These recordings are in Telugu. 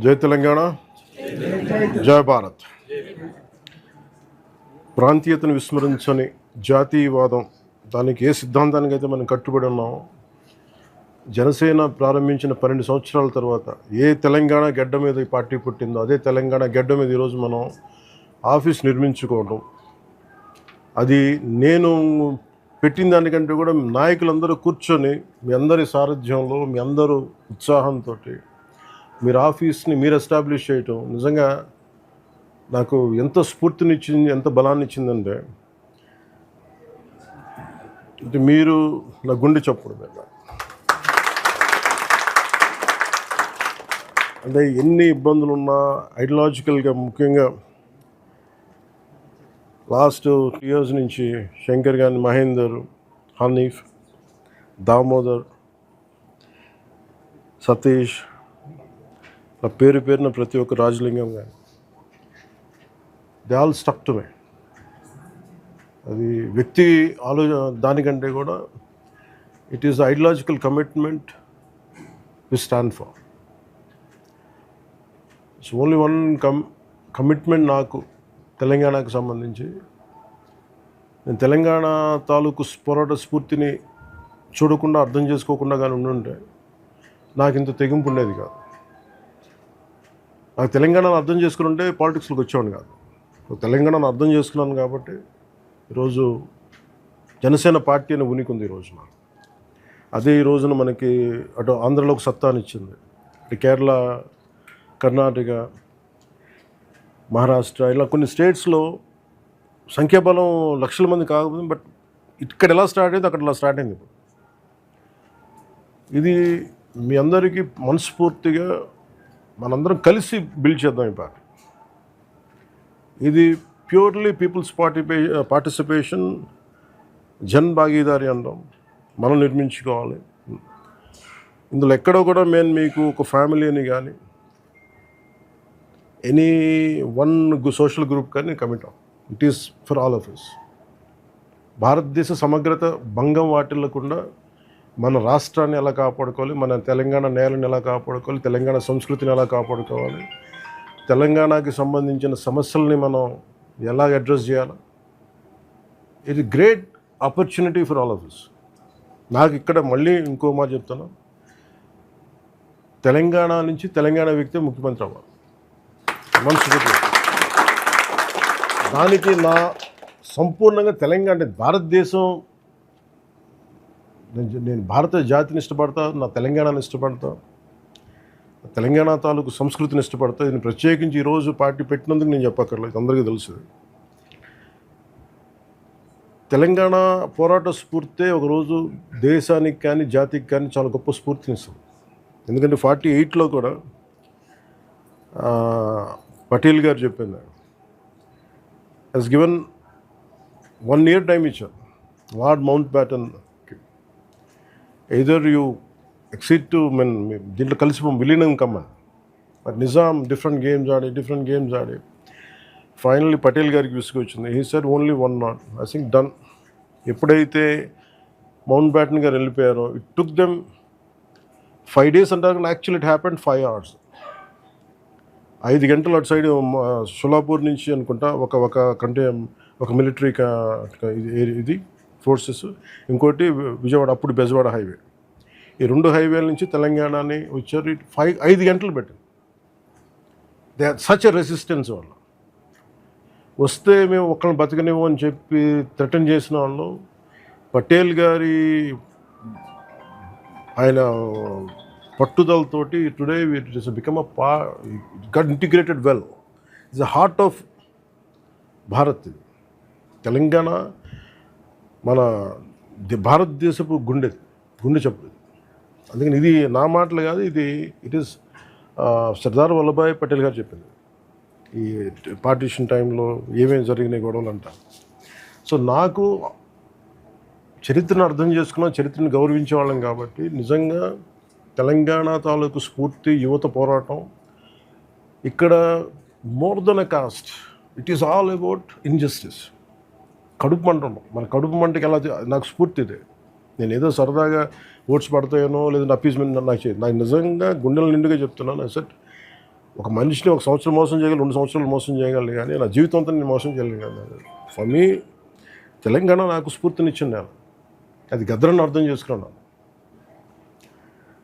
జై తెలంగాణ, జై భారత్. ప్రాంతీయతను విస్మరించని జాతీయవాదం, దానికి ఏ సిద్ధాంతానికి అయితే మనం కట్టుబడి ఉన్నామో, జనసేన ప్రారంభించిన 12 సంవత్సరాల తర్వాత ఏ తెలంగాణ గడ్డ మీద ఈ పార్టీ పుట్టిందో అదే తెలంగాణ గడ్డ మీద ఈరోజు మనం ఆఫీస్ నిర్మించుకోవడం, అది నేను పెట్టిన దానికంటే కూడా నాయకులందరూ కూర్చొని మీ అందరి సారథ్యంలో, మీ అందరూ ఉత్సాహంతో మీరు ఆఫీస్ని మీరు ఎస్టాబ్లిష్ చేయటం నిజంగా నాకు ఎంత స్ఫూర్తినిచ్చింది, ఎంత బలాన్ని ఇచ్చిందంటే మీరు నా గుండె చప్పుడు మీద. అంటే ఎన్ని ఇబ్బందులు ఉన్నా ఐడియాలజికల్గా, ముఖ్యంగా లాస్ట్ 2 years నుంచి శంకర్ గాని, మహేందర్, హనీఫ్, దామోదర్, సతీష్, నా పేరున ప్రతి ఒక్క రాజలింగం కానీ, they all stuck to me. అది వ్యక్తి దానికంటే కూడా it is ideological commitment we stand for. It's only one commitment నాకు తెలంగాణకు సంబంధించి. నేను తెలంగాణ తాలూకు పోరాట స్ఫూర్తిని చూడకుండా, అర్థం చేసుకోకుండా కానీ ఉండుంటే నాకు ఇంత తెగింపు ఉండేది కాదు. నాకు తెలంగాణను అర్థం చేసుకుని ఉంటే పాలిటిక్స్లోకి వచ్చేవాడిని కాదు. తెలంగాణను అర్థం చేసుకున్నాను కాబట్టి ఈరోజు జనసేన పార్టీ అని ఉనికి ఉంది ఈరోజు నాకు. అదే ఈ రోజున మనకి అటు ఆంధ్రలో ఒక సత్తానిచ్చింది, ఇటు కేరళ, కర్ణాటక, మహారాష్ట్ర, ఇలా కొన్ని స్టేట్స్లో సంఖ్యాబలం లక్షల మంది కాకపోతే, బట్ ఇక్కడ ఎలా స్టార్ట్ అయింది అక్కడ ఇలా స్టార్ట్ అయింది. ఇప్పుడు ఇది మీ అందరికీ మనస్ఫూర్తిగా మనందరం కలిసి బిల్డ్ చేద్దాం ఈ పార్టీ. ఇది ప్యూర్లీ పీపుల్స్ పార్టిసిపేషన్, జన్ భాగీదారీ అంటాం, మనం నిర్మించుకోవాలి. ఇందులో ఎక్కడో కూడా మేము మీకు ఒక ఫ్యామిలీ అని కానీ, ఎనీ వన్ సోషల్ గ్రూప్ కానీ కమిట్ అవ్వం. It is for all of us. భారతదేశ సమగ్రత భంగం వాటిల్లకుండా మన రాష్ట్రాన్ని ఎలా కాపాడుకోవాలి, మన తెలంగాణ నేలని ఎలా కాపాడుకోవాలి, తెలంగాణ సంస్కృతిని ఎలా కాపాడుకోవాలి, తెలంగాణకి సంబంధించిన సమస్యల్ని మనం ఎలా అడ్రస్ చేయాలి, ఇది great opportunity for all of us. నాకు ఇక్కడ మళ్ళీ ఇంకో మాట చెప్తాను, తెలంగాణ నుంచి తెలంగాణ వ్యక్తి ముఖ్యమంత్రి అవ్వాలి మనస్ఫూర్తిగా. దానికి నా సంపూర్ణంగా తెలంగాణ, అంటే భారతదేశం, నేను భారత జాతిని ఇష్టపడతా, నా తెలంగాణని ఇష్టపడతా, తెలంగాణ తాలూకు సంస్కృతిని ఇష్టపడతా. నేను ప్రత్యేకించి ఈరోజు పార్టీ పెట్టినందుకు నేను చెప్పక్కర్లేదు, అందరికీ తెలుసు. తెలంగాణ పోరాట స్ఫూర్తే ఒకరోజు దేశానికి కానీ జాతికి కానీ చాలా గొప్ప స్ఫూర్తినిస్తుంది. ఎందుకంటే 48లో కూడా పటేల్ గారు చెప్పింది, హెస్ గివెన్ 1 year టైం ఇచ్చారు lord Mountbatten. Either you accede to దీంట్లో కలిసిపోం, విలీనం కమ్మని. బట్ నిజాం డిఫరెంట్ గేమ్స్ ఆడి ఫైనల్లీ పటేల్ గారికి విసుగొచ్చింది. He said only 1 knot, I think done. ఎప్పుడైతే మౌంట్ బ్యాటన్ గారు వెళ్ళిపోయారో, ఇట్ టుక్ దెమ్ 5 days అంటారు, కానీ యాక్చువల్లీ ఇట్ హ్యాపెండ్ 5 hours. 5 గంటలు అటు సైడ్ షోలాపూర్ నుంచి అనుకుంటా ఒక మిలిటరీ ఇది ఫోర్సెస్, ఇంకోటి విజయవాడ, అప్పుడు బెజవాడ హైవే, ఈ 2 హైవేల నుంచి తెలంగాణని వచ్చారు. 5 గంటలు పెట్టింది. They are such a resistance. వల్ల వస్తే మేము ఒక్కరిని బతకనివ్వం అని చెప్పి థ్రెటన్ చేసిన వాళ్ళు, పటేల్ గారి ఆయన పట్టుదలతోటి today it is become got integrated well. It's the heart of Bharat. Telangana మన భారతదేశపు గుండె చెప్పు. అందుకని ఇది నా మాటలు కాదు, ఇట్ ఈస్ సర్దార్ వల్లభాయ్ పటేల్ గారు చెప్పింది. ఈ పార్టీషన్ టైంలో ఏమేమి జరిగినాయి గొడవలు అంట. సో నాకు చరిత్రను అర్థం చేసుకున్నాం, చరిత్రను గౌరవించే వాళ్ళం కాబట్టి నిజంగా తెలంగాణ తాలూకు స్ఫూర్తి, యువత పోరాటం ఇక్కడ more than a cost, it is all about injustice. కడుపు మంట ఉండవు. మన కడుపు మంటకి ఎలా, నాకు స్ఫూర్తి ఇదే. నేను ఏదో సరదాగా ఓట్స్ పడతాయనో లేదంటే అప్పీస్మెంట్ నాకు నిజంగా గుండెల నిండుగా చెప్తున్నాను. సెట్ ఒక మనిషిని 1 సంవత్సరం మోసం చేయగలను, 2 సంవత్సరాలు మోసం చేయగలను, కానీ నా జీవితం అంతా నేను మోసం చేయగలను. ఫర్ మీ తెలంగాణ నాకు స్ఫూర్తినిచ్చిన నేల. అది గద్దరని అర్థం చేసుకున్నాను.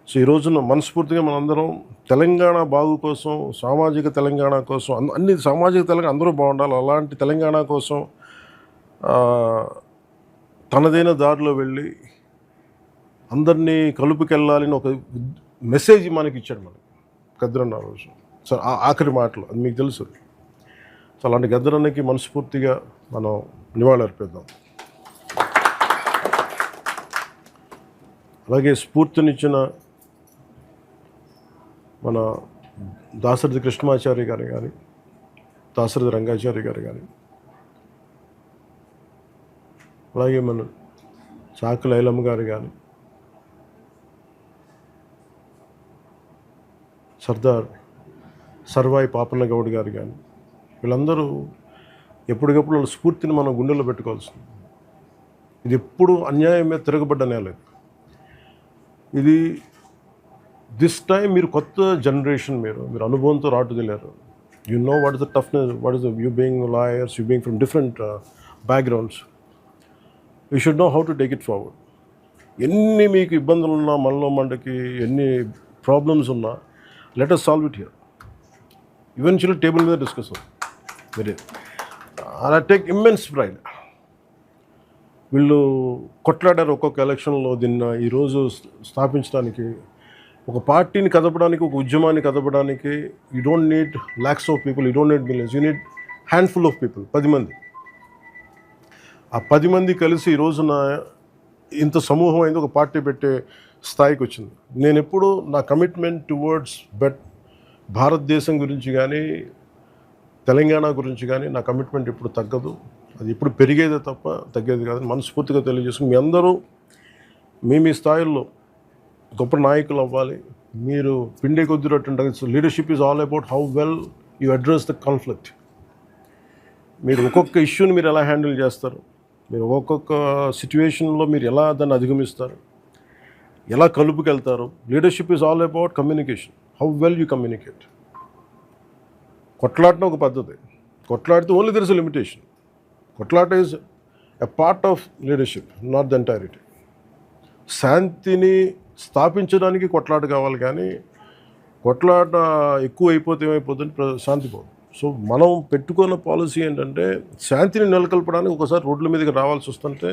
సో ఈ రోజున మనస్ఫూర్తిగా మనందరం తెలంగాణ బాగు కోసం, సామాజిక తెలంగాణ కోసం, అన్ని సామాజిక తెలంగాణ అందరూ బాగుండాలి. అలాంటి తెలంగాణ కోసం తనదైన దారిలో వెళ్ళి అందరినీ కలుపుకెళ్ళాలని ఒక మెసేజ్ మనకి ఇచ్చాడు మనకి గద్దరన్న ఆ రోజు. సో ఆఖరి మాటలు అది మీకు తెలుసు. సో అలాంటి గద్దరన్నకి మనస్ఫూర్తిగా మనం నివాళి అర్పిద్దాం. అలాగే స్ఫూర్తినిచ్చిన మన దాశరథి కృష్ణమాచారి గారు కానీ, దాశరథి రంగాచారి గారు కానీ, అలాగే మన చాకుల ఐలమ్మ గారు కానీ, సర్దార్ సర్వాయి పాపన్న గౌడ్ గారు కానీ, వీళ్ళందరూ ఎప్పటికప్పుడు వాళ్ళ స్ఫూర్తిని మనం గుండెల్లో పెట్టుకోవాల్సింది. ఇది ఎప్పుడు అన్యాయం మీద తిరగబడ్డ నేల. ఇది దిస్ టైం మీరు కొత్త జనరేషన్, మీరు అనుభవంతో రాటుదిలేరు. You know what is the toughness, what is the you being lawyers, you being from different backgrounds. You should know how to take it forward. ఎన్ని మీకు ఇబ్బందులు ఉన్నా, మనలో మనకి ఎన్ని ప్రాబ్లమ్స్ ఉన్నా, let us solve it here. Eventually table మీద డిస్కస్ అవుతుంది. Very I take immense pride. వీళ్ళు కొట్లాడారు ఒక్కొక్క ఎలక్షన్లో. దీన్ని ఈరోజు స్థాపించడానికి, ఒక పార్టీని కదపడానికి, ఒక ఉద్యమాన్ని కదపడానికి you don't need lakhs of people, you don't need millions, you need handful of people, 10 మంది. ఆ 10 మంది కలిసి ఈ రోజున ఇంత సమూహం అయింది, ఒక పార్టీ పెట్టే స్థాయికి వచ్చింది. నేను ఎప్పుడు నా కమిట్మెంట్ టువర్డ్స్ భారతదేశం గురించి కానీ, తెలంగాణ గురించి కానీ నా కమిట్మెంట్ ఎప్పుడు తగ్గదు. అది ఎప్పుడు పెరిగేదే తప్ప తగ్గేది కాదని మనస్ఫూర్తిగా తెలియజేసుకుని, మీ అందరూ మీ స్థాయిల్లో గొప్ప నాయకులు అవ్వాలి. మీరు పిండే కొద్ది రొట్టె. Leadership is all about how well you address the conflict. మీరు ఒక్కొక్క ఇష్యూని మీరు ఎలా హ్యాండిల్ చేస్తారు, మీరు ఒక్కొక్క సిచ్యువేషన్లో మీరు ఎలా దాన్ని అధిగమిస్తారు, ఎలా కలుపుకెళ్తారు. Leadership is all about communication, how well you communicate. కొట్లాడటం ఒక పద్ధతి, కొట్లాడితే only there is a limitation. కొట్లాట is a part of leadership, not the entirety. శాంతిని స్థాపించడానికి కొట్లాట కావాలి, కానీ కొట్లాట ఎక్కువ అయిపోతే ఏమైపోతుంది, శాంతి పోదు. సో మనం పెట్టుకున్న పాలసీ ఏంటంటే, శాంతిని నెలకొల్పడానికి ఒకసారి రోడ్ల మీదకి రావాల్సి వస్తుంటే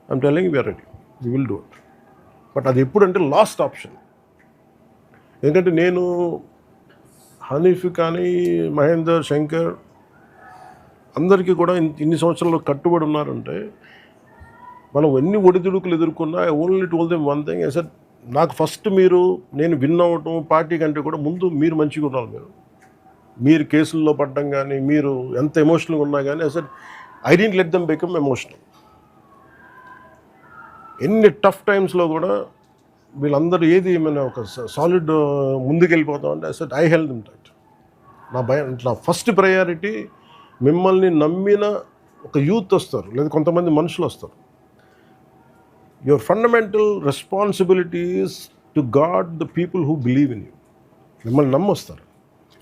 I'm telling we're ready, we will do it. But అది ఎప్పుడంటే లాస్ట్ ఆప్షన్. ఎందుకంటే నేను హనీఫ్ కానీ, మహేందర్, శంకర్ అందరికీ కూడా ఇన్ని సంవత్సరాలు కట్టుబడి ఉన్నారంటే, మనం ఎన్ని ఒడిదుడుకులు ఎదుర్కొన్నా I only told them one thing. Sir నాకు ఫస్ట్ నేను విన్ అవ్వటం పార్టీ కంటే కూడా ముందు మీరు మంచిగా ఉండాలి. మీరు కేసుల్లో పడ్డం కానీ, మీరు ఎంత ఎమోషనల్గా ఉన్నా కానీ, sir I don't let them become emotional. ఎన్ని టఫ్ టైమ్స్లో కూడా వీళ్ళందరూ ఏది ఏమైనా ఒక సాలిడ్ ముందుకెళ్ళిపోతాం అంటే sir I help them that. నా ఫస్ట్ ప్రయారిటీ మిమ్మల్ని నమ్మిన ఒక యూత్ వస్తారు, లేదా కొంతమంది మనుషులు వస్తారు. Your fundamental responsibility is to God the people who believe in you. మిమ్మల్ని నమ్మొస్తారు.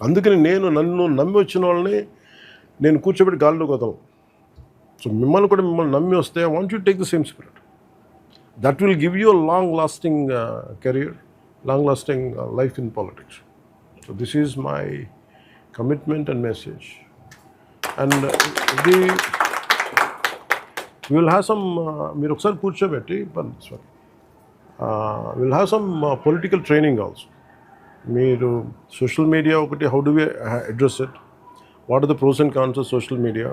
అందుకని నన్ను నమ్మి వచ్చిన వాళ్ళని నేను కూర్చోబెట్టి గాల్లో వదలను. సో మిమ్మల్ని నమ్మి వస్తే I want you take the same spirit. That will give you a long-lasting career, long-lasting life in politics. So this is my commitment and message. And we will have some, మీరు ఒకసారి కూర్చోబెట్టి, we'll have some political training also. మీరు సోషల్ మీడియా ఒకటి, how do we address it? What are the pros and cons of social media?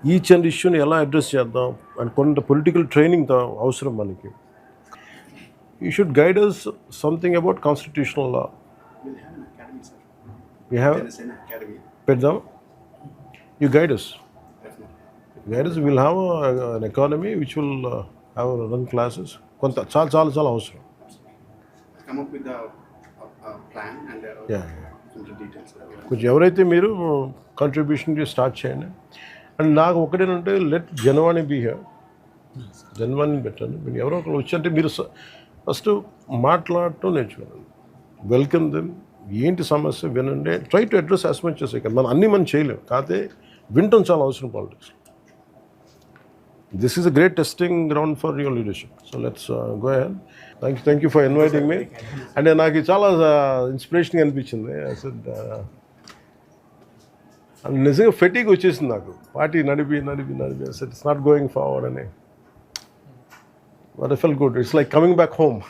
Each and ఇష్యూని ఎలా అడ్రస్ చేద్దాం అండ్ కొంత పొలిటికల్ ట్రైనింగ్ అవసరం మనకి. You should guide us something about constitutional law. We have పెడదాం. You guide us will have an economy which will have run classes. కొంత చాలా అవసరం. కొంచెం ఎవరైతే మీరు కంట్రిబ్యూషన్ స్టార్ట్ చేయండి. అండ్ నాకు ఒకటేనంటే, లెట్ జనవాణి బీ హియర్. జనవాణిని పెట్టండి. మీరు ఎవరో ఒకరు వచ్చి అంటే మీరు ఫస్ట్ మాట్లాడటం నేర్చుకోండి. Welcome them. ఏంటి సమస్య వినండి, try to address as much as I can. మనం చేయలేము, కాకపోతే వినటం చాలా అవసరం politics. This is a great testing ground for your leadership. So let's go ahead. Thank you for inviting me. అంటే నాకు చాలా ఇన్స్పిరేషన్గా అనిపించింది. నిజంగా ఫెటీగ్ వచ్చేసింది నాకు, పార్టీ నడిపి ఇట్స్ నాట్ గోయింగ్ ఫార్వర్డ్ అని. But I fell good. It's like coming back home.